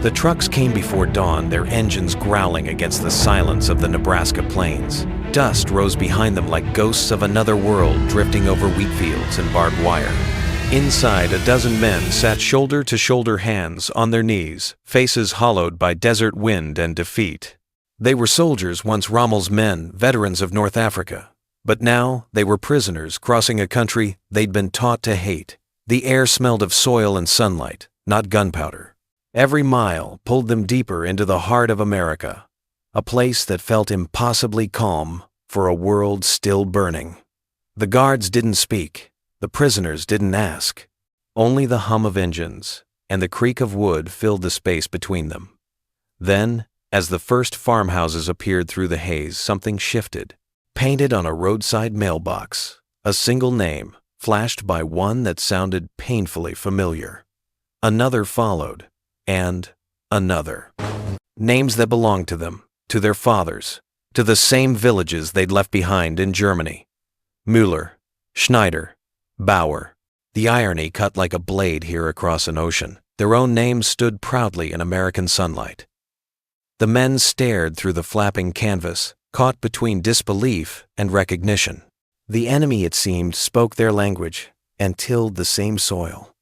The trucks came before dawn, their engines growling against the silence of the Nebraska plains. Dust rose behind them like ghosts of another world drifting over wheat fields and barbed wire. Inside, a dozen men sat shoulder to shoulder, hands on their knees, faces hollowed by desert wind and defeat. They were soldiers, once Rommel's men, veterans of North Africa. But now they were prisoners crossing a country they'd been taught to hate. The air smelled of soil and sunlight, not gunpowder. Every mile pulled them deeper into the heart of America, a place that felt impossibly calm for a world still burning. The guards didn't speak. The prisoners didn't ask. Only the hum of engines and the creak of wood filled the space between them. Then, as the first farmhouses appeared through the haze, something shifted. Painted on a roadside mailbox, a single name flashed by one that sounded painfully familiar. Another followed, and another. Names that belonged to them, to their fathers, to the same villages they'd left behind in Germany. Müller, Schneider, Bauer. The irony cut like a blade here across an ocean. Their own names stood proudly in American sunlight. The men stared through the flapping canvas, caught between disbelief and recognition. The enemy, it seemed, spoke their language and tilled the same soil.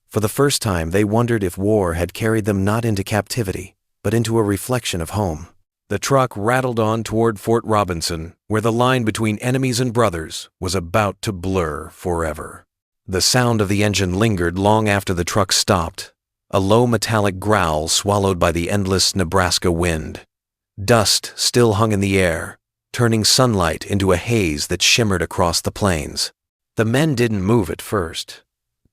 For the first time, they wondered if war had carried them not into captivity, but into a reflection of home. The truck rattled on toward Fort Robinson, where the line between enemies and brothers was about to blur forever. The sound of the engine lingered long after the truck stopped, a low metallic growl swallowed by the endless Nebraska wind. Dust still hung in the air, turning sunlight into a haze that shimmered across the plains. The men didn't move at first.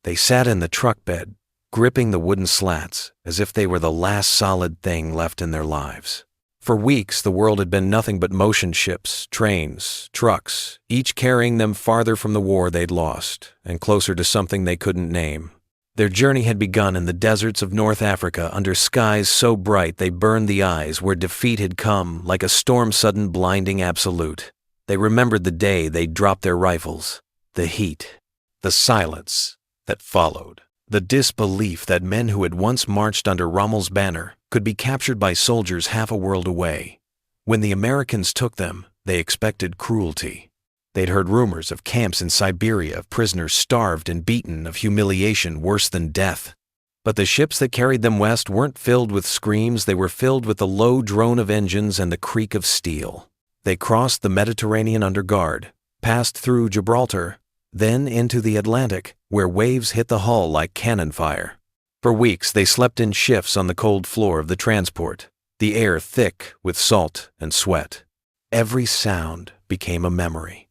They sat in the truck bed, gripping the wooden slats as if they were the last solid thing left in their lives. For weeks, the world had been nothing but motion ships, trains, trucks, each carrying them farther from the war they'd lost and closer to something they couldn't name. Their journey had begun in the deserts of North Africa under skies so bright they burned the eyes, where defeat had come like a storm-sudden blinding absolute. They remembered the day they dropped their rifles, the heat, the silence that followed, the disbelief that men who had once marched under Rommel's banner could be captured by soldiers half a world away. When the Americans took them, they expected cruelty. They'd heard rumors of camps in Siberia, of prisoners starved and beaten, of humiliation worse than death. But the ships that carried them west weren't filled with screams, they were filled with the low drone of engines and the creak of steel. They crossed the Mediterranean under guard, passed through Gibraltar, then into the Atlantic, where waves hit the hull like cannon fire. For weeks they slept in shifts on the cold floor of the transport, the air thick with salt and sweat. Every sound became a memory.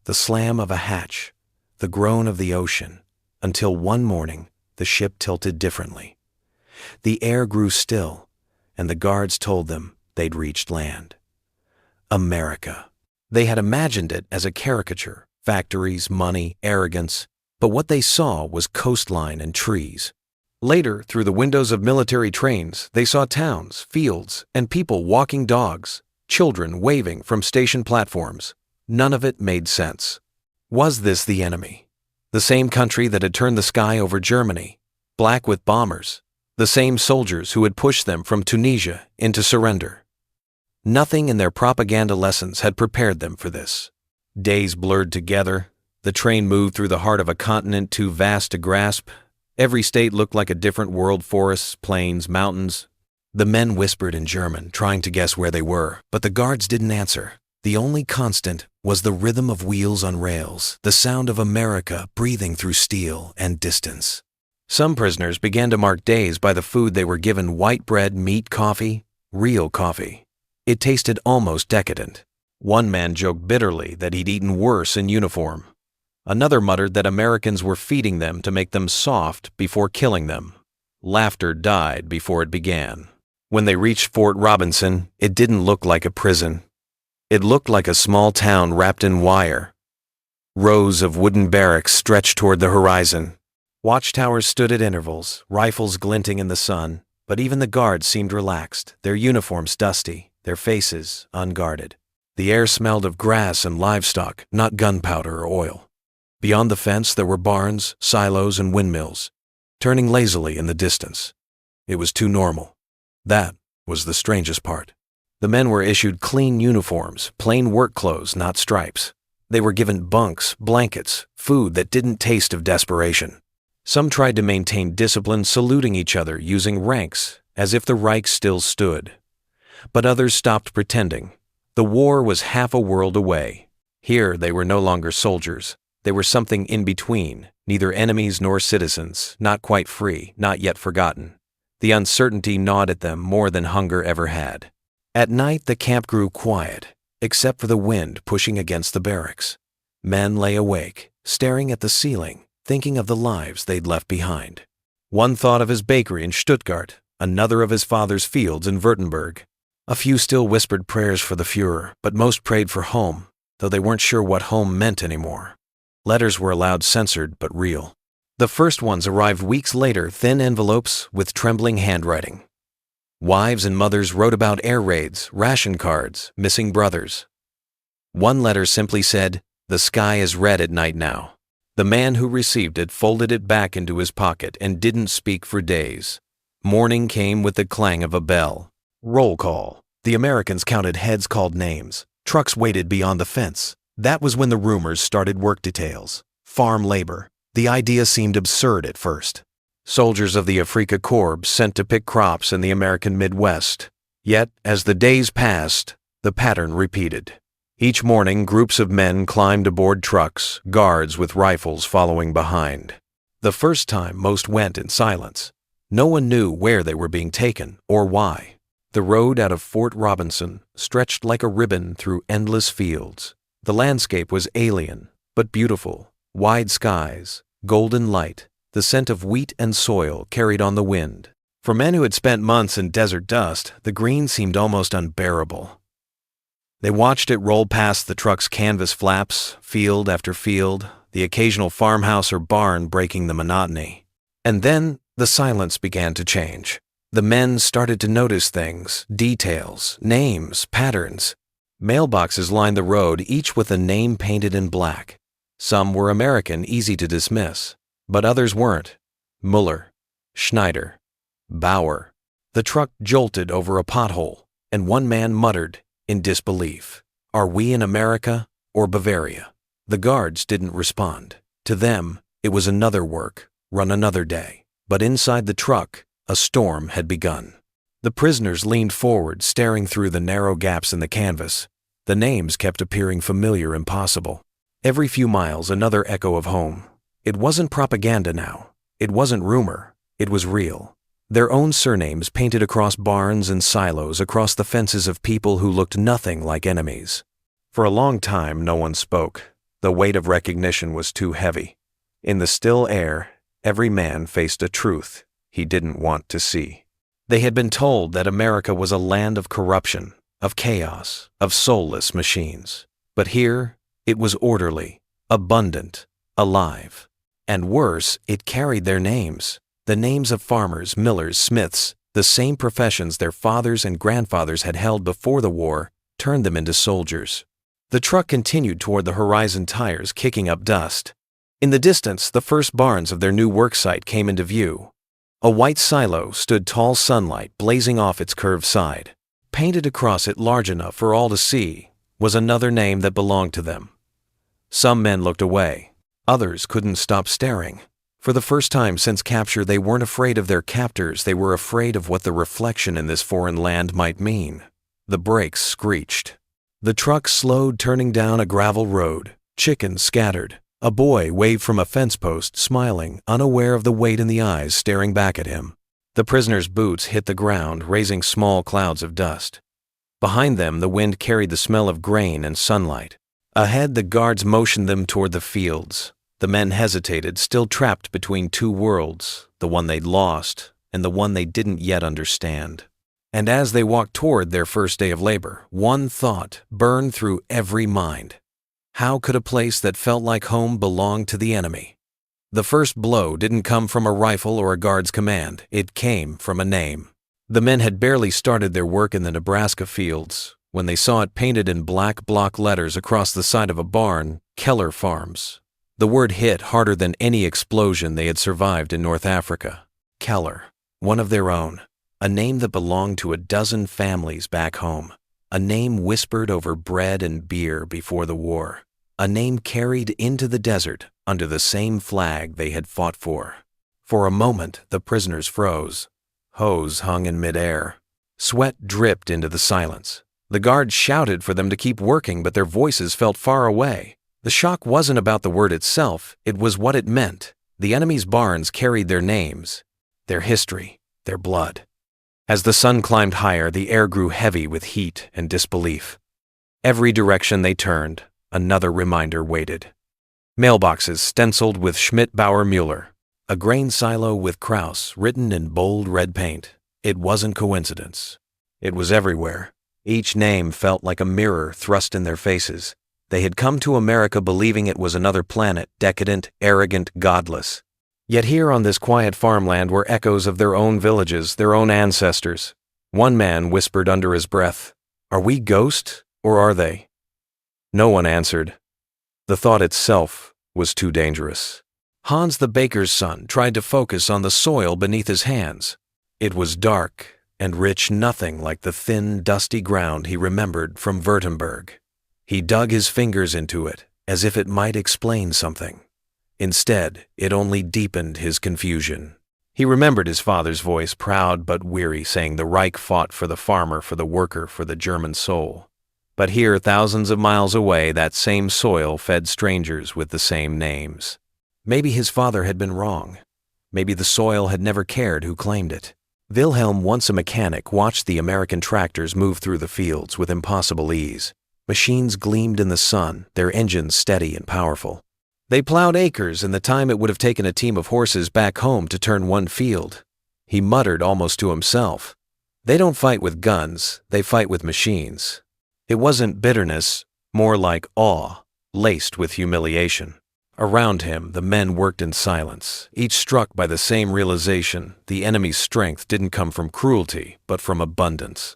The slam of a hatch, the groan of the ocean, until one morning the ship tilted differently. The air grew still, and the guards told them they'd reached land. America. They had imagined it as a caricature, factories, money, arrogance, but what they saw was coastline and trees. Later, through the windows of military trains, they saw towns, fields, and people walking dogs, children waving from station platforms. None of it made sense. Was this the enemy? The same country that had turned the sky over Germany, black with bombers, the same soldiers who had pushed them from Tunisia into surrender. Nothing in their propaganda lessons had prepared them for this. Days blurred together. The train moved through the heart of a continent too vast to grasp. Every state looked like a different world: forests, plains, mountains. The men whispered in German, trying to guess where they were, but the guards didn't answer. The only constant was the rhythm of wheels on rails, the sound of America breathing through steel and distance. Some prisoners began to mark days by the food they were given: white bread, meat, coffee, real coffee. It tasted almost decadent. One man joked bitterly that he'd eaten worse in uniform. Another muttered that Americans were feeding them to make them soft before killing them. Laughter died before it began. When they reached Fort Robinson, it didn't look like a prison. It looked like a small town wrapped in wire. Rows of wooden barracks stretched toward the horizon. Watchtowers stood at intervals, rifles glinting in the sun, but even the guards seemed relaxed, their uniforms dusty, their faces unguarded. The air smelled of grass and livestock, not gunpowder or oil. Beyond the fence there were barns, silos, and windmills, turning lazily in the distance. It was too normal. That was the strangest part. The men were issued clean uniforms, plain work clothes, not stripes. They were given bunks, blankets, food that didn't taste of desperation. Some tried to maintain discipline, saluting each other using ranks, as if the Reich still stood. But others stopped pretending. The war was half a world away. Here they were no longer soldiers. They were something in between, neither enemies nor citizens, not quite free, not yet forgotten. The uncertainty gnawed at them more than hunger ever had. At night the camp grew quiet, except for the wind pushing against the barracks. Men lay awake, staring at the ceiling, thinking of the lives they'd left behind. One thought of his bakery in Stuttgart, another of his father's fields in Württemberg. A few still whispered prayers for the Führer, but most prayed for home, though they weren't sure what home meant anymore. Letters were allowed censored but real. The first ones arrived weeks later, thin envelopes with trembling handwriting. Wives and mothers wrote about air raids, ration cards, missing brothers. One letter simply said, "The sky is red at night now." The man who received it folded it back into his pocket and didn't speak for days. Morning came with the clang of a bell. Roll call. The Americans counted heads, called names. Trucks waited beyond the fence. That was when the rumors started. Work details. Farm labor. The idea seemed absurd at first. Soldiers of the Afrika Korps sent to pick crops in the American Midwest. Yet, as the days passed, the pattern repeated. Each morning, groups of men climbed aboard trucks, guards with rifles following behind. The first time, most went in silence. No one knew where they were being taken or why. The road out of Fort Robinson stretched like a ribbon through endless fields. The landscape was alien, but beautiful. Wide skies, golden light, the scent of wheat and soil carried on the wind. For men who had spent months in desert dust, the green seemed almost unbearable. They watched it roll past the truck's canvas flaps, field after field, the occasional farmhouse or barn breaking the monotony. And then the silence began to change. The men started to notice things, details, names, patterns. Mailboxes lined the road, each with a name painted in black. Some were American, easy to dismiss, but others weren't. Muller, Schneider, Bauer. The truck jolted over a pothole, and one man muttered in disbelief, "Are we in America or Bavaria?" The guards didn't respond. To them, it was another work, run another day. But inside the truck, a storm had begun. The prisoners leaned forward, staring through the narrow gaps in the canvas. The names kept appearing familiar, impossible. Every few miles, another echo of home. It wasn't propaganda now. It wasn't rumor. It was real. Their own surnames painted across barns and silos, across the fences of people who looked nothing like enemies. For a long time, no one spoke. The weight of recognition was too heavy. In the still air, every man faced a truth he didn't want to see. They had been told that America was a land of corruption, of chaos, of soulless machines. But here, it was orderly, abundant, alive. And worse, it carried their names. The names of farmers, millers, smiths, the same professions their fathers and grandfathers had held before the war, turned them into soldiers. The truck continued toward the horizon, tires kicking up dust. In the distance, the first barns of their new worksite came into view. A white silo stood, tall sunlight blazing off its curved side. Painted across it large enough for all to see was another name that belonged to them. Some men looked away. Others couldn't stop staring. For the first time since capture, they weren't afraid of their captors. They were afraid of what the reflection in this foreign land might mean. The brakes screeched. The truck slowed, turning down a gravel road. Chickens scattered. A boy waved from a fence post, smiling, unaware of the weight in the eyes staring back at him. The prisoners' boots hit the ground, raising small clouds of dust. Behind them, the wind carried the smell of grain and sunlight. Ahead, the guards motioned them toward the fields. The men hesitated, still trapped between two worlds, the one they'd lost and the one they didn't yet understand. And as they walked toward their first day of labor, one thought burned through every mind. How could a place that felt like home belong to the enemy? The first blow didn't come from a rifle or a guard's command. It came from a name. The men had barely started their work in the Nebraska fields when they saw it painted in black block letters across the side of a barn, Keller Farms. The word hit harder than any explosion they had survived in North Africa. Keller, one of their own. A name that belonged to a dozen families back home. A name whispered over bread and beer before the war. A name carried into the desert under the same flag they had fought for. For a moment, the prisoners froze. Hose hung in midair. Sweat dripped into the silence. The guards shouted for them to keep working, but their voices felt far away. The shock wasn't about the word itself, it was what it meant. The enemy's barns carried their names, their history, their blood. As the sun climbed higher, the air grew heavy with heat and disbelief. Every direction they turned, another reminder waited. Mailboxes stenciled with Schmidt-Bauer-Mueller. A grain silo with Kraus written in bold red paint. It wasn't coincidence. It was everywhere. Each name felt like a mirror thrust in their faces. They had come to America believing it was another planet, decadent, arrogant, godless. Yet here on this quiet farmland were echoes of their own villages, their own ancestors. One man whispered under his breath, "Are we ghosts, or are they?" No one answered. The thought itself was too dangerous. Hans the baker's son tried to focus on the soil beneath his hands. It was dark and rich, nothing like the thin, dusty ground he remembered from Württemberg. He dug his fingers into it, as if it might explain something. Instead, it only deepened his confusion. He remembered his father's voice, proud but weary, saying the Reich fought for the farmer, for the worker, for the German soul. But here, thousands of miles away, that same soil fed strangers with the same names. Maybe his father had been wrong. Maybe the soil had never cared who claimed it. Wilhelm, once a mechanic, watched the American tractors move through the fields with impossible ease. Machines gleamed in the sun, their engines steady and powerful. They plowed acres in the time it would have taken a team of horses back home to turn one field. He muttered almost to himself, "They don't fight with guns, they fight with machines." It wasn't bitterness, more like awe, laced with humiliation. Around him, the men worked in silence, each struck by the same realization: the enemy's strength didn't come from cruelty, but from abundance.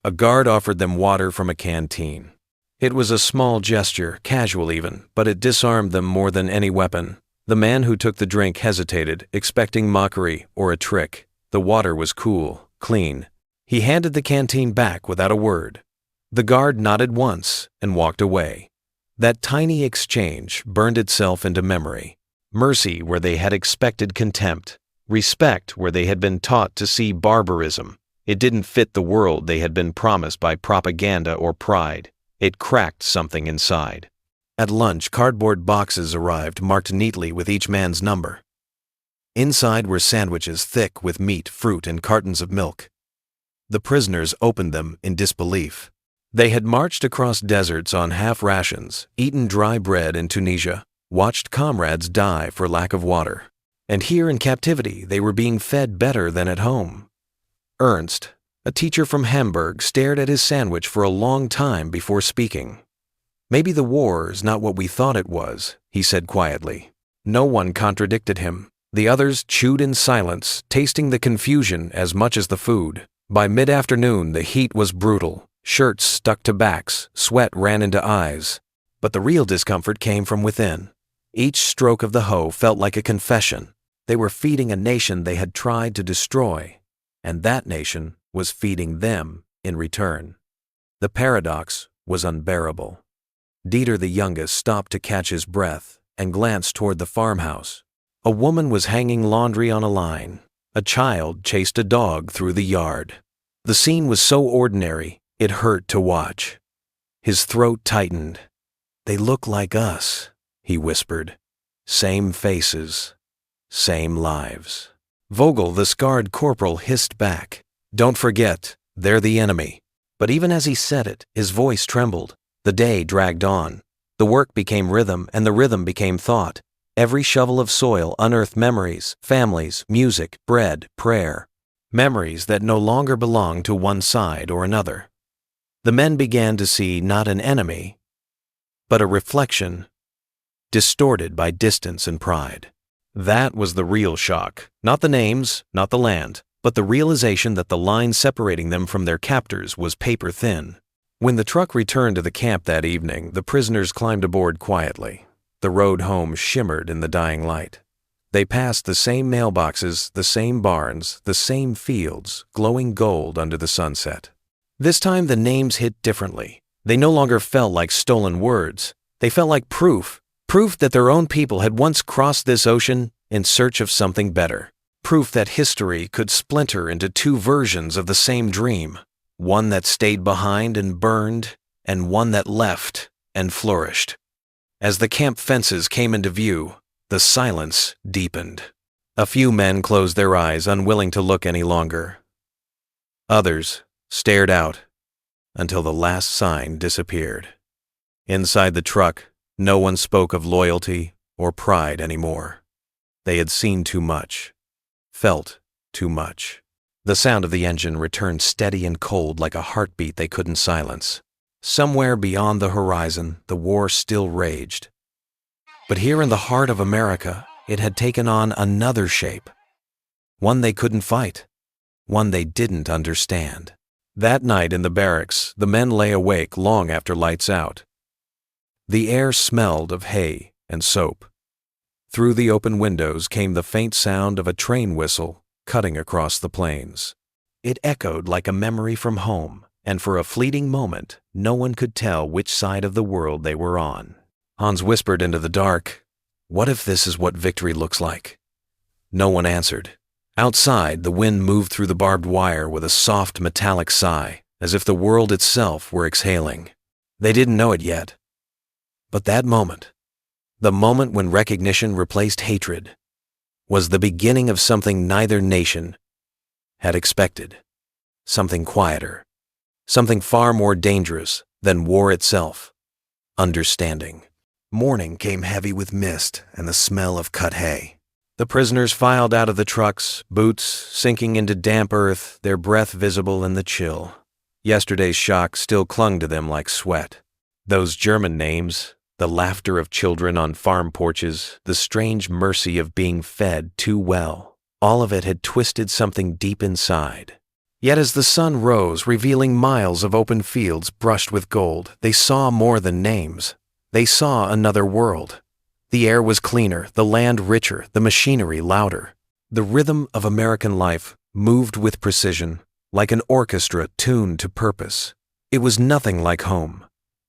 A guard offered them water from a canteen. It was a small gesture, casual even, but it disarmed them more than any weapon. The man who took the drink hesitated, expecting mockery or a trick. The water was cool, clean. He handed the canteen back without a word. The guard nodded once and walked away. That tiny exchange burned itself into memory. Mercy where they had expected contempt. Respect where they had been taught to see barbarism. It didn't fit the world they had been promised by propaganda or pride. It cracked something inside. At lunch, cardboard boxes arrived, marked neatly with each man's number. Inside were sandwiches thick with meat, fruit, and cartons of milk. The prisoners opened them in disbelief. They had marched across deserts on half rations, eaten dry bread in Tunisia, watched comrades die for lack of water. And here in captivity, they were being fed better than at home. Ernst, a teacher from Hamburg, stared at his sandwich for a long time before speaking. "Maybe the war's not what we thought it was," he said quietly. No one contradicted him. The others chewed in silence, tasting the confusion as much as the food. By mid-afternoon, the heat was brutal. Shirts stuck to backs, sweat ran into eyes. But the real discomfort came from within. Each stroke of the hoe felt like a confession. They were feeding a nation they had tried to destroy, and that nation was feeding them in return. The paradox was unbearable. Dieter the youngest stopped to catch his breath and glanced toward the farmhouse. A woman was hanging laundry on a line. A child chased a dog through the yard. The scene was so ordinary, it hurt to watch. His throat tightened. "They look like us," he whispered. "Same faces, same lives." Vogel, the scarred corporal, hissed back, "Don't forget, they're the enemy." But even as he said it, his voice trembled. The day dragged on. The work became rhythm, and the rhythm became thought. Every shovel of soil unearthed memories, families, music, bread, prayer. Memories that no longer belonged to one side or another. The men began to see not an enemy, but a reflection, distorted by distance and pride. That was the real shock. Not the names, not the land, but the realization that the line separating them from their captors was paper thin. When the truck returned to the camp that evening, the prisoners climbed aboard quietly. The road home shimmered in the dying light. They passed the same mailboxes, the same barns, the same fields, glowing gold under the sunset. This time the names hit differently. They no longer felt like stolen words. They felt like proof that their own people had once crossed this ocean in search of something better. Proof that history could splinter into two versions of the same dream, one that stayed behind and burned, and one that left and flourished. As the camp fences came into view, the silence deepened. A few men closed their eyes, unwilling to look any longer. Others stared out until the last sign disappeared. Inside the truck, no one spoke of loyalty or pride anymore. They had seen too much, felt too much. The sound of the engine returned steady and cold like a heartbeat they couldn't silence. Somewhere beyond the horizon, the war still raged. But here in the heart of America, it had taken on another shape. One they couldn't fight. One they didn't understand. That night in the barracks, the men lay awake long after lights out. The air smelled of hay and soap. Through the open windows came the faint sound of a train whistle cutting across the plains. It echoed like a memory from home, and for a fleeting moment, no one could tell which side of the world they were on. Hans whispered into the dark, "What if this is what victory looks like?" No one answered. Outside, the wind moved through the barbed wire with a soft metallic sigh, as if the world itself were exhaling. They didn't know it yet. But that moment, the moment when recognition replaced hatred, was the beginning of something neither nation had expected. Something quieter. Something far more dangerous than war itself. Understanding. Morning came heavy with mist and the smell of cut hay. The prisoners filed out of the trucks, boots sinking into damp earth, their breath visible in the chill. Yesterday's shock still clung to them like sweat. Those German names, the laughter of children on farm porches, the strange mercy of being fed too well, all of it had twisted something deep inside. Yet as the sun rose, revealing miles of open fields brushed with gold, they saw more than names. They saw another world. The air was cleaner, the land richer, the machinery louder. The rhythm of American life moved with precision, like an orchestra tuned to purpose. It was nothing like home,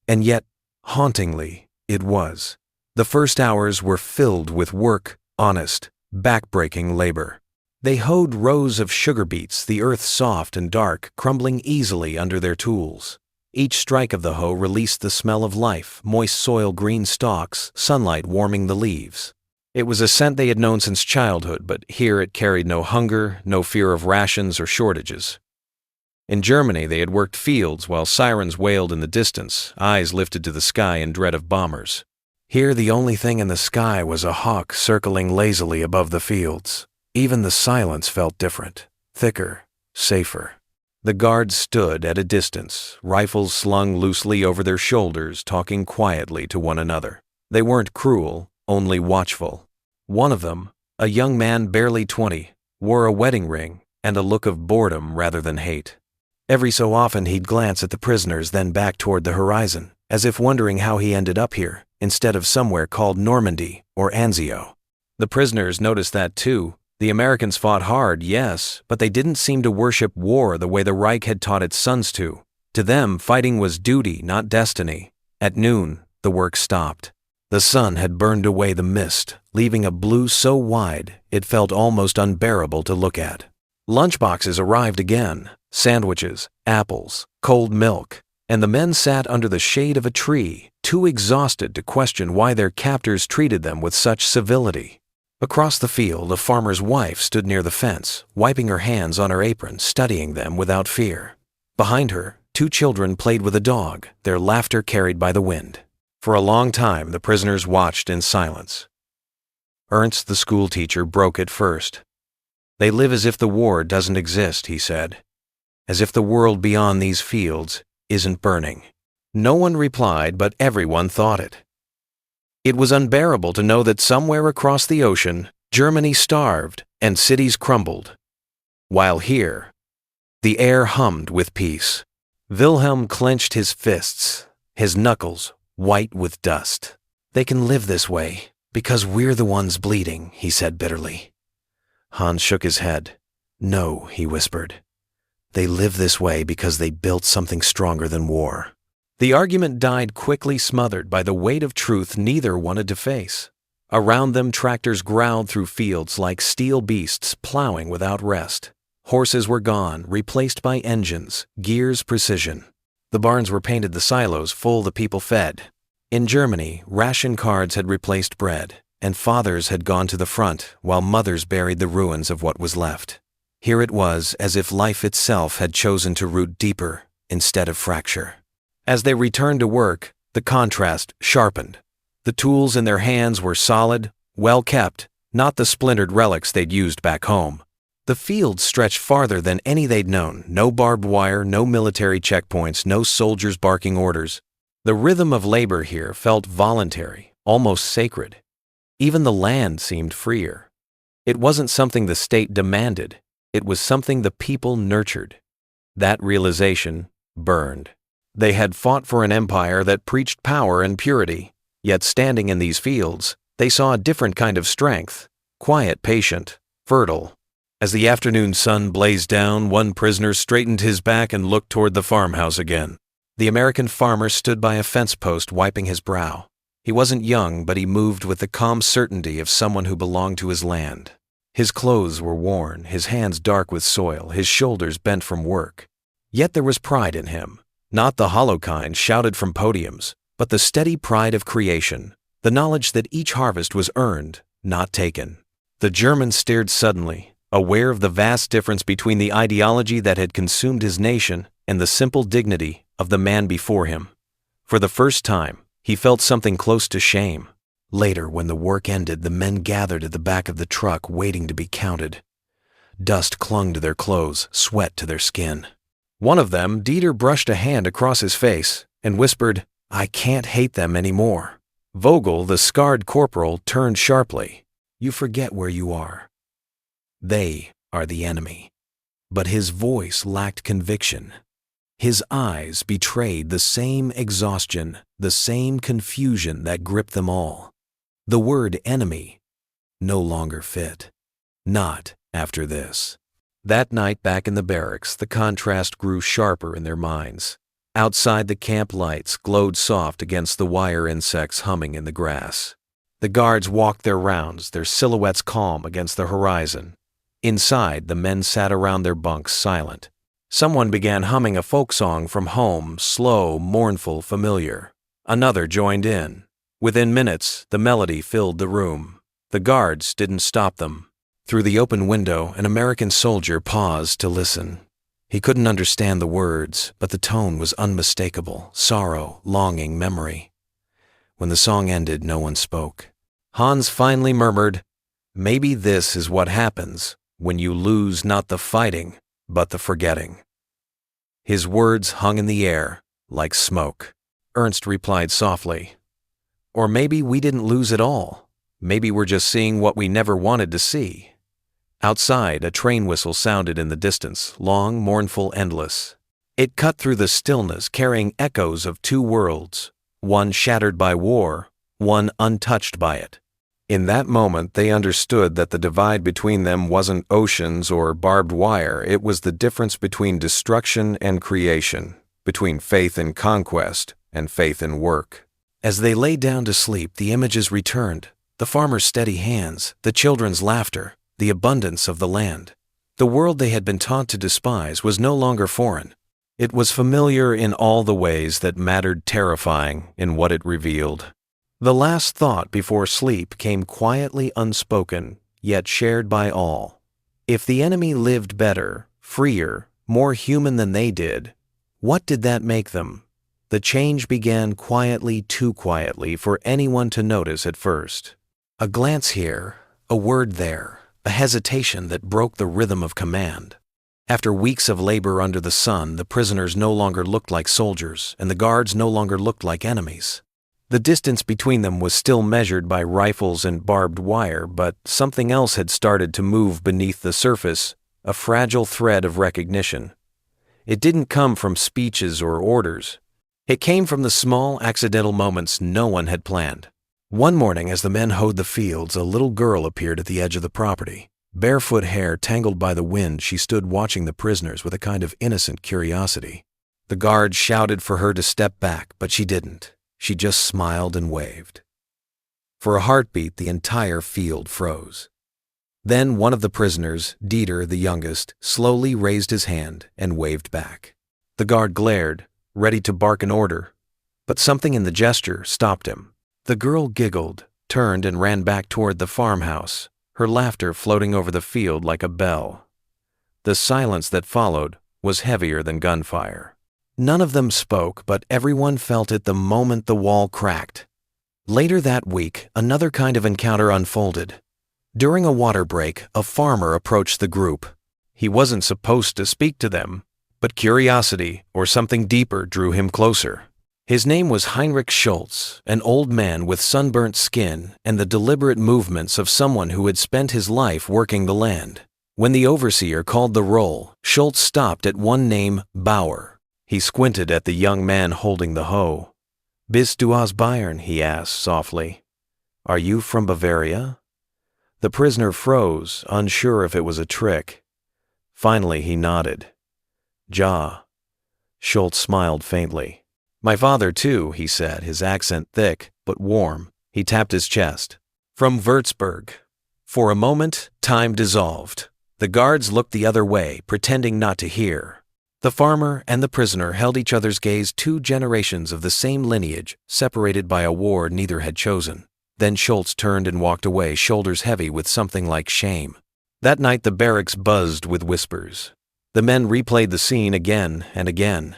and yet, hauntingly, it was. The first hours were filled with work, honest, back-breaking labor. They hoed rows of sugar beets, the earth soft and dark, crumbling easily under their tools. Each strike of the hoe released the smell of life, moist soil, green stalks, sunlight warming the leaves. It was a scent they had known since childhood, but here it carried no hunger, no fear of rations or shortages. In Germany, they had worked fields while sirens wailed in the distance, eyes lifted to the sky in dread of bombers. Here, the only thing in the sky was a hawk circling lazily above the fields. Even the silence felt different, thicker, safer. The guards stood at a distance, rifles slung loosely over their shoulders, talking quietly to one another. They weren't cruel, only watchful. One of them, a young man barely 20, wore a wedding ring and a look of boredom rather than hate. Every so often he'd glance at the prisoners, then back toward the horizon, as if wondering how he ended up here, instead of somewhere called Normandy or Anzio. The prisoners noticed that too. The Americans fought hard, yes, but they didn't seem to worship war the way the Reich had taught its sons to. To them, fighting was duty, not destiny. At noon, the work stopped. The sun had burned away the mist, leaving a blue so wide it felt almost unbearable to look at. Lunchboxes arrived again, sandwiches, apples, cold milk, and the men sat under the shade of a tree, too exhausted to question why their captors treated them with such civility. Across the field, a farmer's wife stood near the fence, wiping her hands on her apron, studying them without fear. Behind her, two children played with a dog, their laughter carried by the wind. For a long time, the prisoners watched in silence. Ernst, the schoolteacher, broke it first. "They live as if the war doesn't exist," he said. "As if the world beyond these fields isn't burning." No one replied, but everyone thought it. It was unbearable to know that somewhere across the ocean, Germany starved and cities crumbled. While here, the air hummed with peace. Wilhelm clenched his fists, his knuckles white with dust. "They can live this way. "Because we're the ones bleeding," he said bitterly. Hans shook his head. "No," he whispered. "They live this way because they built something stronger than war." The argument died quickly, smothered by the weight of truth neither wanted to face. Around them, tractors growled through fields like steel beasts plowing without rest. Horses were gone, replaced by engines, gears, precision. The barns were painted, the silos full, the people fed. In Germany, ration cards had replaced bread, and fathers had gone to the front while mothers buried the ruins of what was left. Here it was as if life itself had chosen to root deeper instead of fracture. As they returned to work, the contrast sharpened. The tools in their hands were solid, well kept, not the splintered relics they'd used back home. The fields stretched farther than any they'd known. No barbed wire, no military checkpoints, no soldiers barking orders. The rhythm of labor here felt voluntary, almost sacred. Even the land seemed freer. It wasn't something the state demanded. It was something the people nurtured. That realization burned. They had fought for an empire that preached power and purity, yet standing in these fields, they saw a different kind of strength, quiet, patient, fertile. As the afternoon sun blazed down, one prisoner straightened his back and looked toward the farmhouse again. The American farmer stood by a fence post, wiping his brow. He wasn't young, but he moved with the calm certainty of someone who belonged to his land. His clothes were worn, his hands dark with soil, his shoulders bent from work. Yet there was pride in him. Not the hollow kind shouted from podiums, but the steady pride of creation, the knowledge that each harvest was earned, not taken. The German stared suddenly, aware of the vast difference between the ideology that had consumed his nation and the simple dignity of the man before him. For the first time, he felt something close to shame. Later, when the work ended, the men gathered at the back of the truck, waiting to be counted. Dust clung to their clothes, sweat to their skin. One of them, Dieter, brushed a hand across his face and whispered, "I can't hate them anymore." Vogel, the scarred corporal, turned sharply. "You forget where you are. They are the enemy." But his voice lacked conviction. His eyes betrayed the same exhaustion, the same confusion that gripped them all. The word enemy no longer fit. Not after this. That night back in the barracks, the contrast grew sharper in their minds. Outside, the camp lights glowed soft against the wire insects humming in the grass. The guards walked their rounds, their silhouettes calm against the horizon. Inside, the men sat around their bunks, silent. Someone began humming a folk song from home, slow, mournful, familiar. Another joined in. Within minutes, the melody filled the room. The guards didn't stop them. Through the open window, an American soldier paused to listen. He couldn't understand the words, but the tone was unmistakable: sorrow, longing, memory. When the song ended, no one spoke. Hans finally murmured, "Maybe this is what happens when you lose not the fighting, but the forgetting." His words hung in the air, like smoke. Ernst replied softly, "Or maybe we didn't lose at all. Maybe we're just seeing what we never wanted to see." Outside, a train whistle sounded in the distance, long, mournful, endless. It cut through the stillness, carrying echoes of two worlds, one shattered by war, one untouched by it. In that moment, they understood that the divide between them wasn't oceans or barbed wire. It was the difference between destruction and creation, between faith in conquest and faith in work. As they lay down to sleep, the images returned: the farmer's steady hands, the children's laughter, the abundance of the land. The world they had been taught to despise was no longer foreign. It was familiar in all the ways that mattered, terrifying in what it revealed. The last thought before sleep came quietly, unspoken, yet shared by all. If the enemy lived better, freer, more human than they did, what did that make them? The change began quietly, too quietly for anyone to notice at first. A glance here, a word there, a hesitation that broke the rhythm of command. After weeks of labor under the sun, the prisoners no longer looked like soldiers, and the guards no longer looked like enemies. The distance between them was still measured by rifles and barbed wire, but something else had started to move beneath the surface, a fragile thread of recognition. It didn't come from speeches or orders. It came from the small, accidental moments no one had planned. One morning, as the men hoed the fields, a little girl appeared at the edge of the property. Barefoot hair tangled by the wind, she stood watching the prisoners with a kind of innocent curiosity. The guards shouted for her to step back, but she didn't. She just smiled and waved. For a heartbeat, the entire field froze. Then one of the prisoners, Dieter, the youngest, slowly raised his hand and waved back. The guard glared, ready to bark an order, but something in the gesture stopped him. The girl giggled, turned and ran back toward the farmhouse, her laughter floating over the field like a bell. The silence that followed was heavier than gunfire. None of them spoke, but everyone felt it the moment the wall cracked. Later that week, another kind of encounter unfolded. During a water break, a farmer approached the group. He wasn't supposed to speak to them, but curiosity or something deeper drew him closer. His name was Heinrich Schultz, an old man with sunburnt skin and the deliberate movements of someone who had spent his life working the land. When the overseer called the roll, Schultz stopped at one name, Bauer. He squinted at the young man holding the hoe. "Bist du aus Bayern?" he asked softly. "Are you from Bavaria?" The prisoner froze, unsure if it was a trick. Finally he nodded. "Ja." Schultz smiled faintly. "My father, too," he said, his accent thick but warm. He tapped his chest. "From Würzburg." For a moment, time dissolved. The guards looked the other way, pretending not to hear. The farmer and the prisoner held each other's gaze, 2 generations of the same lineage, separated by a war neither had chosen. Then Schultz turned and walked away, shoulders heavy with something like shame. That night the barracks buzzed with whispers. The men replayed the scene again and again.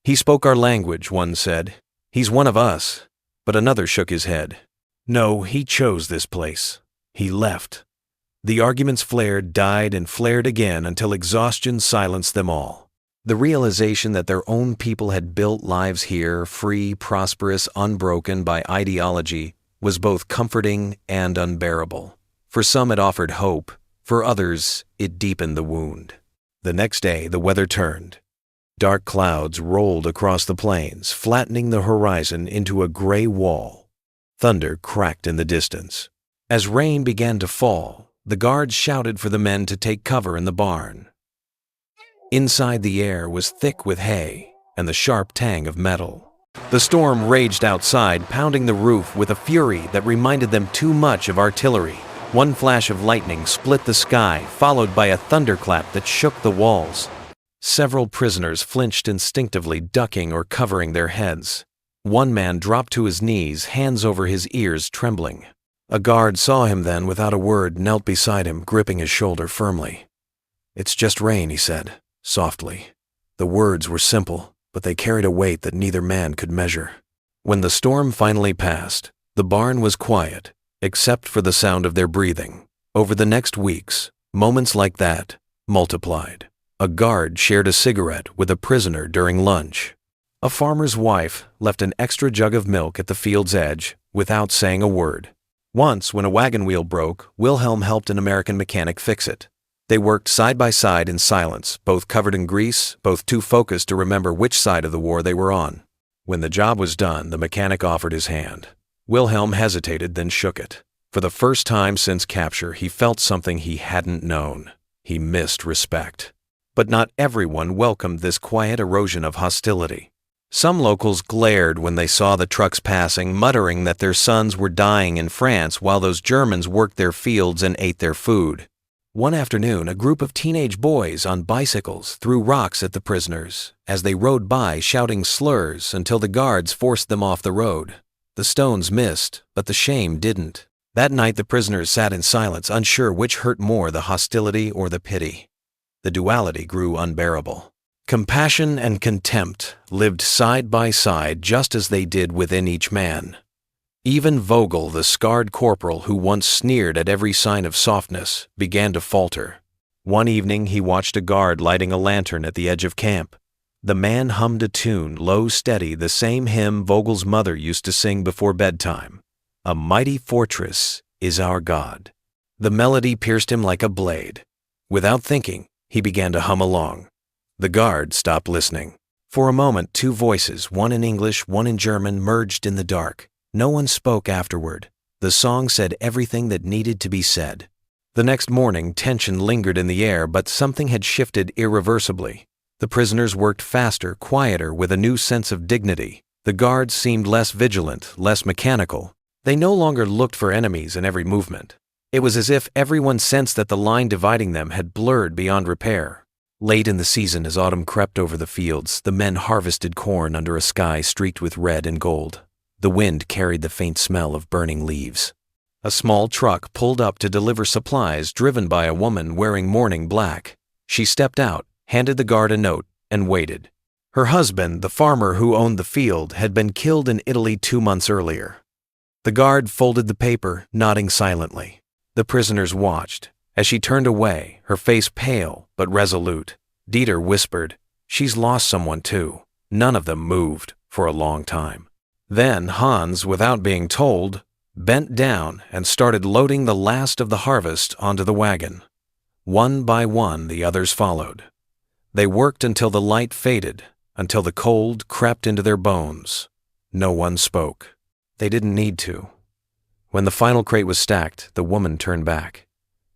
"He spoke our language," one said. "He's one of us." But another shook his head. "No, he chose this place. He left." The arguments flared, died, and flared again until exhaustion silenced them all. The realization that their own people had built lives here, free, prosperous, unbroken by ideology, was both comforting and unbearable. For some it offered hope, for others it deepened the wound. The next day the weather turned. Dark clouds rolled across the plains, flattening the horizon into a gray wall. Thunder cracked in the distance. As rain began to fall, the guards shouted for the men to take cover in the barn. Inside, the air was thick with hay and the sharp tang of metal. The storm raged outside, pounding the roof with a fury that reminded them too much of artillery. One flash of lightning split the sky, followed by a thunderclap that shook the walls. Several prisoners flinched instinctively, ducking or covering their heads. One man dropped to his knees, hands over his ears, trembling. A guard saw him then, without a word, knelt beside him, gripping his shoulder firmly. "It's just rain," he said, softly. The words were simple, but they carried a weight that neither man could measure. When the storm finally passed, the barn was quiet, except for the sound of their breathing. Over the next weeks, moments like that multiplied. A guard shared a cigarette with a prisoner during lunch. A farmer's wife left an extra jug of milk at the field's edge without saying a word. Once, when a wagon wheel broke, Wilhelm helped an American mechanic fix it. They worked side by side in silence, both covered in grease, both too focused to remember which side of the war they were on. When the job was done, the mechanic offered his hand. Wilhelm hesitated, then shook it. For the first time since capture, he felt something he hadn't known. He missed respect. But not everyone welcomed this quiet erosion of hostility. Some locals glared when they saw the trucks passing, muttering that their sons were dying in France while those Germans worked their fields and ate their food. One afternoon, a group of teenage boys on bicycles threw rocks at the prisoners as they rode by, shouting slurs until the guards forced them off the road. The stones missed, but the shame didn't. That night the prisoners sat in silence, unsure which hurt more, the hostility or the pity. The duality grew unbearable. Compassion and contempt lived side by side, just as they did within each man. Even Vogel, the scarred corporal who once sneered at every sign of softness, began to falter. One evening he watched a guard lighting a lantern at the edge of camp. The man hummed a tune, low, steady, the same hymn Vogel's mother used to sing before bedtime. "A mighty fortress is our God." The melody pierced him like a blade. Without thinking, he began to hum along. The guard stopped listening. For a moment, 2 voices, one in English, one in German, merged in the dark. No one spoke afterward. The song said everything that needed to be said. The next morning, tension lingered in the air, but something had shifted irreversibly. The prisoners worked faster, quieter, with a new sense of dignity. The guards seemed less vigilant, less mechanical. They no longer looked for enemies in every movement. It was as if everyone sensed that the line dividing them had blurred beyond repair. Late in the season, as autumn crept over the fields, the men harvested corn under a sky streaked with red and gold. The wind carried the faint smell of burning leaves. A small truck pulled up to deliver supplies, driven by a woman wearing mourning black. She stepped out, handed the guard a note, and waited. Her husband, the farmer who owned the field, had been killed in Italy 2 months earlier. The guard folded the paper, nodding silently. The prisoners watched. As she turned away, her face pale but resolute, Dieter whispered, "She's lost someone too." None of them moved for a long time. Then Hans, without being told, bent down and started loading the last of the harvest onto the wagon. One by one, the others followed. They worked until the light faded, until the cold crept into their bones. No one spoke. They didn't need to. When the final crate was stacked, the woman turned back.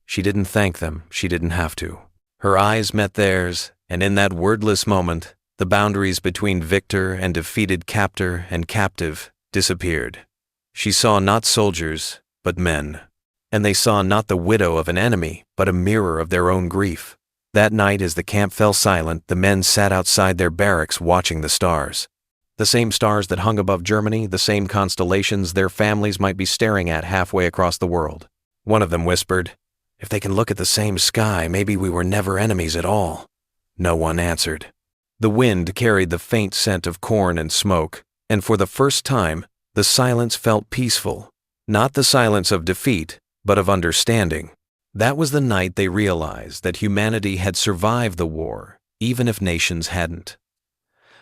She didn't thank them, she didn't have to. Her eyes met theirs, and in that wordless moment, the boundaries between victor and defeated, captor and captive, disappeared. She saw not soldiers, but men. And they saw not the widow of an enemy, but a mirror of their own grief. That night, as the camp fell silent, the men sat outside their barracks watching the stars. The same stars that hung above Germany, the same constellations their families might be staring at halfway across the world. One of them whispered, "If they can look at the same sky, maybe we were never enemies at all." No one answered. The wind carried the faint scent of corn and smoke, and for the first time, the silence felt peaceful. Not the silence of defeat, but of understanding. That was the night they realized that humanity had survived the war, even if nations hadn't.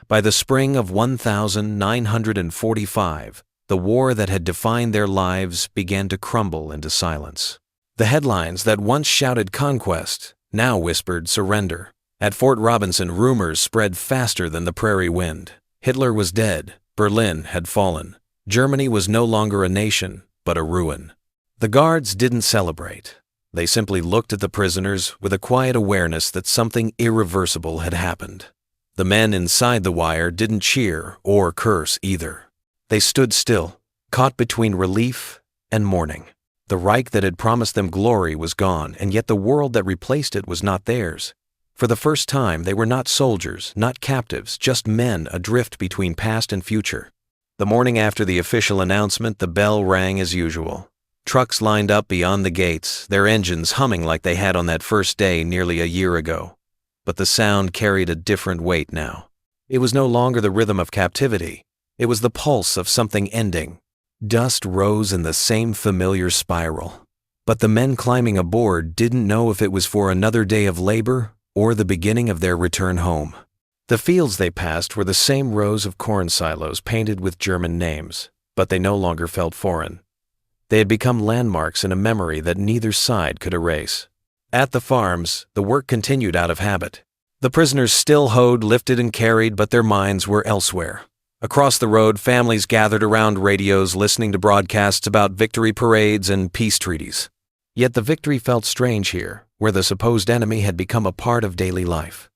By the spring of 1945, the war that had defined their lives began to crumble into silence. The headlines that once shouted conquest now whispered surrender. At Fort Robinson, rumors spread faster than the prairie wind. Hitler was dead. Berlin had fallen. Germany was no longer a nation, but a ruin. The guards didn't celebrate. They simply looked at the prisoners with a quiet awareness that something irreversible had happened. The men inside the wire didn't cheer or curse either. They stood still, caught between relief and mourning. The Reich that had promised them glory was gone, and yet the world that replaced it was not theirs. For the first time, they were not soldiers, not captives, just men adrift between past and future. The morning after the official announcement, the bell rang as usual. Trucks lined up beyond the gates, their engines humming like they had on that first day nearly a year ago. But the sound carried a different weight now. It was no longer the rhythm of captivity. It was the pulse of something ending. Dust rose in the same familiar spiral. But the men climbing aboard didn't know if it was for another day of labor or the beginning of their return home. The fields they passed were the same rows of corn silos painted with German names, but they no longer felt foreign. They had become landmarks in a memory that neither side could erase. At the farms, the work continued out of habit. The prisoners still hoed, lifted, and carried, but their minds were elsewhere. Across the road, families gathered around radios listening to broadcasts about victory parades and peace treaties. Yet the victory felt strange here, where the supposed enemy had become a part of daily life.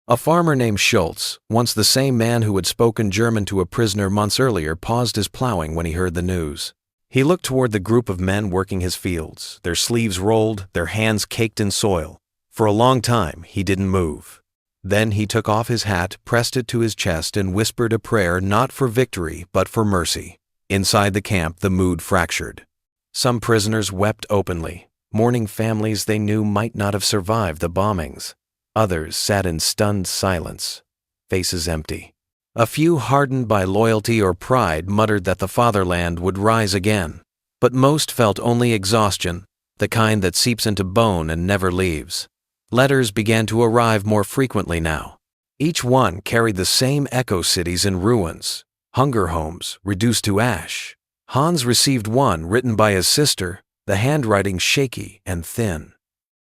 A farmer named Schultz, once the same man who had spoken German to a prisoner months earlier, paused his plowing when he heard the news. He looked toward the group of men working his fields, their sleeves rolled, their hands caked in soil. For a long time, he didn't move. Then he took off his hat, pressed it to his chest, and whispered a prayer not for victory, but for mercy. Inside the camp, the mood fractured. Some prisoners wept openly, mourning families they knew might not have survived the bombings. Others sat in stunned silence, faces empty. A few, hardened by loyalty or pride, muttered that the fatherland would rise again. But most felt only exhaustion, the kind that seeps into bone and never leaves. Letters began to arrive more frequently now. Each one carried the same echo: cities in ruins, hunger homes reduced to ash. Hans received one written by his sister, the handwriting shaky and thin.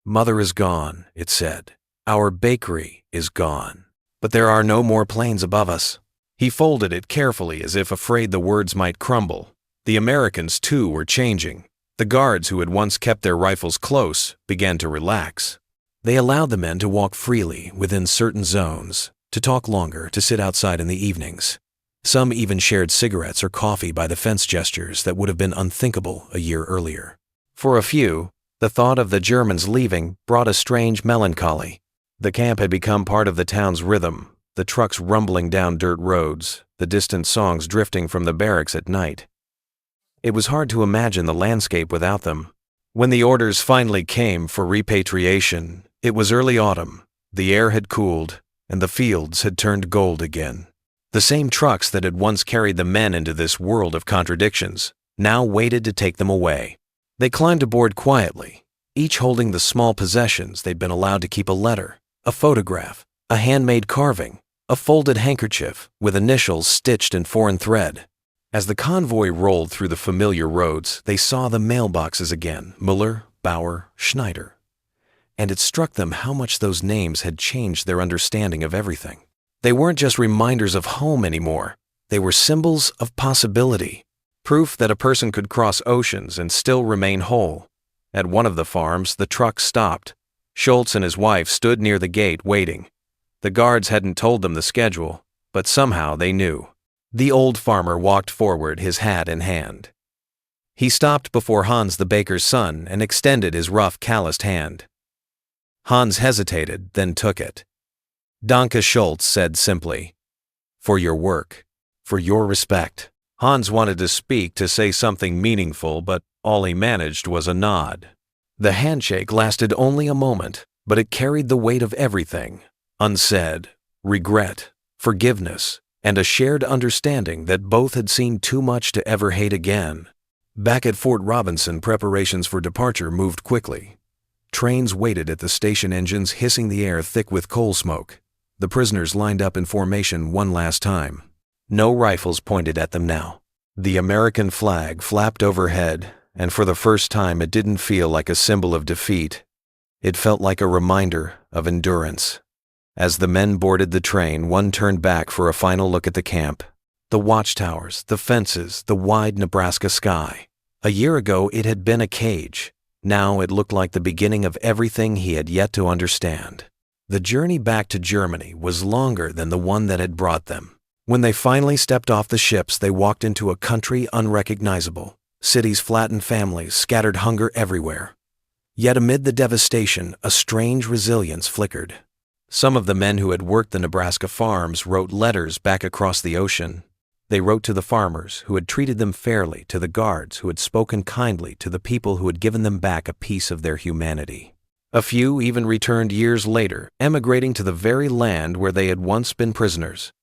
"Mother is gone," it said. "Our bakery is gone. But there are no more planes above us." He folded it carefully as if afraid the words might crumble. The Americans, too, were changing. The guards who had once kept their rifles close began to relax. They allowed the men to walk freely within certain zones, to talk longer, to sit outside in the evenings. Some even shared cigarettes or coffee by the fence gestures that would have been unthinkable a year earlier. For a few, the thought of the Germans leaving brought a strange melancholy. The camp had become part of the town's rhythm, the trucks rumbling down dirt roads, the distant songs drifting from the barracks at night. It was hard to imagine the landscape without them. When the orders finally came for repatriation, it was early autumn. The air had cooled, and the fields had turned gold again. The same trucks that had once carried the men into this world of contradictions now waited to take them away. They climbed aboard quietly, each holding the small possessions they'd been allowed to keep: a letter, a photograph, a handmade carving, a folded handkerchief with initials stitched in foreign thread. As the convoy rolled through the familiar roads, they saw the mailboxes again: Muller, Bauer, Schneider. And it struck them how much those names had changed their understanding of everything. They weren't just reminders of home anymore. They were symbols of possibility, proof that a person could cross oceans and still remain whole. At one of the farms, the truck stopped. Schultz and his wife stood near the gate waiting. The guards hadn't told them the schedule, but somehow they knew. The old farmer walked forward, his hat in hand. He stopped before Hans, the baker's son, and extended his rough, calloused hand. Hans hesitated, then took it. Danke, Schultz said simply. For your work. For your respect. Hans wanted to speak, to say something meaningful, but all he managed was a nod. The handshake lasted only a moment, but it carried the weight of everything: unsaid, regret, forgiveness, and a shared understanding that both had seen too much to ever hate again. Back at Fort Robinson, preparations for departure moved quickly. Trains waited at the station engines, hissing the air thick with coal smoke. The prisoners lined up in formation one last time. No rifles pointed at them now. The American flag flapped overhead, and for the first time it didn't feel like a symbol of defeat. It felt like a reminder of endurance. As the men boarded the train, one turned back for a final look at the camp. The watchtowers, the fences, the wide Nebraska sky. A year ago it had been a cage. Now it looked like the beginning of everything he had yet to understand. The journey back to Germany was longer than the one that had brought them. When they finally stepped off the ships, they walked into a country unrecognizable. Cities flattened, families, scattered hunger everywhere. Yet amid the devastation, a strange resilience flickered. Some of the men who had worked the Nebraska farms wrote letters back across the ocean. They wrote to the farmers who had treated them fairly, to the guards who had spoken kindly, to the people who had given them back a piece of their humanity. A few even returned years later, emigrating to the very land where they had once been prisoners.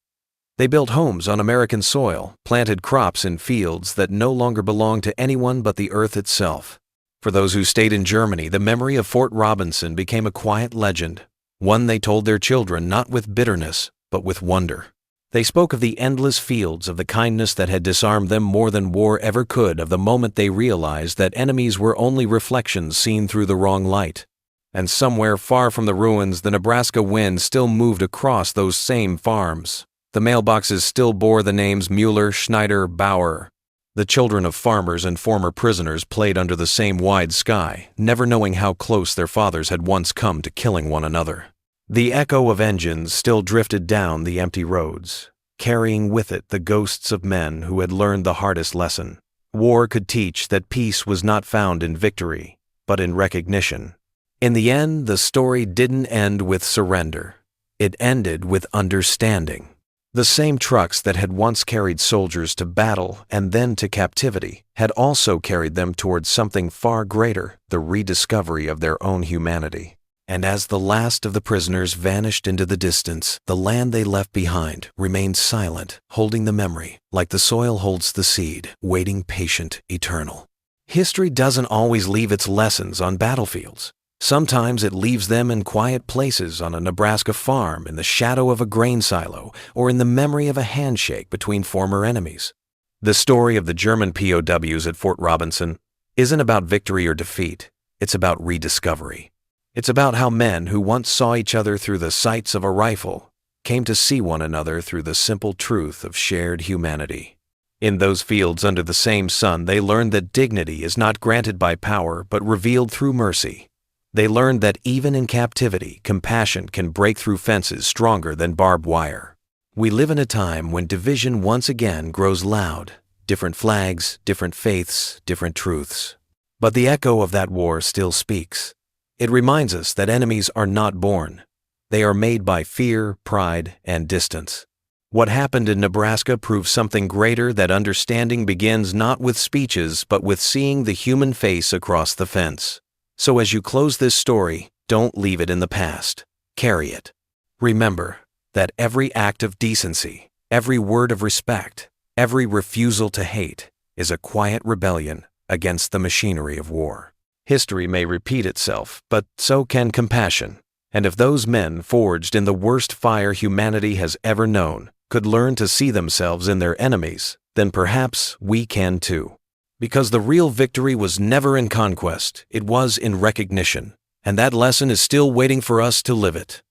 They built homes on American soil, planted crops in fields that no longer belonged to anyone but the earth itself. For those who stayed in Germany, the memory of Fort Robinson became a quiet legend, one they told their children not with bitterness, but with wonder. They spoke of the endless fields, of the kindness that had disarmed them more than war ever could, of the moment they realized that enemies were only reflections seen through the wrong light. And somewhere far from the ruins, the Nebraska wind still moved across those same farms. The mailboxes still bore the names Mueller, Schneider, Bauer. The children of farmers and former prisoners played under the same wide sky, never knowing how close their fathers had once come to killing one another. The echo of engines still drifted down the empty roads, carrying with it the ghosts of men who had learned the hardest lesson. War could teach that peace was not found in victory, but in recognition. In the end, the story didn't end with surrender. It ended with understanding. The same trucks that had once carried soldiers to battle and then to captivity had also carried them towards something far greater, the rediscovery of their own humanity. And as the last of the prisoners vanished into the distance, the land they left behind remained silent, holding the memory, like the soil holds the seed, waiting patient, eternal. History doesn't always leave its lessons on battlefields. Sometimes it leaves them in quiet places, on a Nebraska farm, in the shadow of a grain silo, or in the memory of a handshake between former enemies. The story of the German POWs at Fort Robinson isn't about victory or defeat. It's about rediscovery. It's about how men who once saw each other through the sights of a rifle came to see one another through the simple truth of shared humanity. In those fields under the same sun, they learned that dignity is not granted by power but revealed through mercy. They learned that even in captivity, compassion can break through fences stronger than barbed wire. We live in a time when division once again grows loud. Different flags, different faiths, different truths. But the echo of that war still speaks. It reminds us that enemies are not born. They are made by fear, pride, and distance. What happened in Nebraska proves something greater, that understanding begins not with speeches but with seeing the human face across the fence. So as you close this story, don't leave it in the past. Carry it. Remember that every act of decency, every word of respect, every refusal to hate is a quiet rebellion against the machinery of war. History may repeat itself, but so can compassion. And if those men forged in the worst fire humanity has ever known could learn to see themselves in their enemies, then perhaps we can too. Because the real victory was never in conquest, it was in recognition, and that lesson is still waiting for us to live it.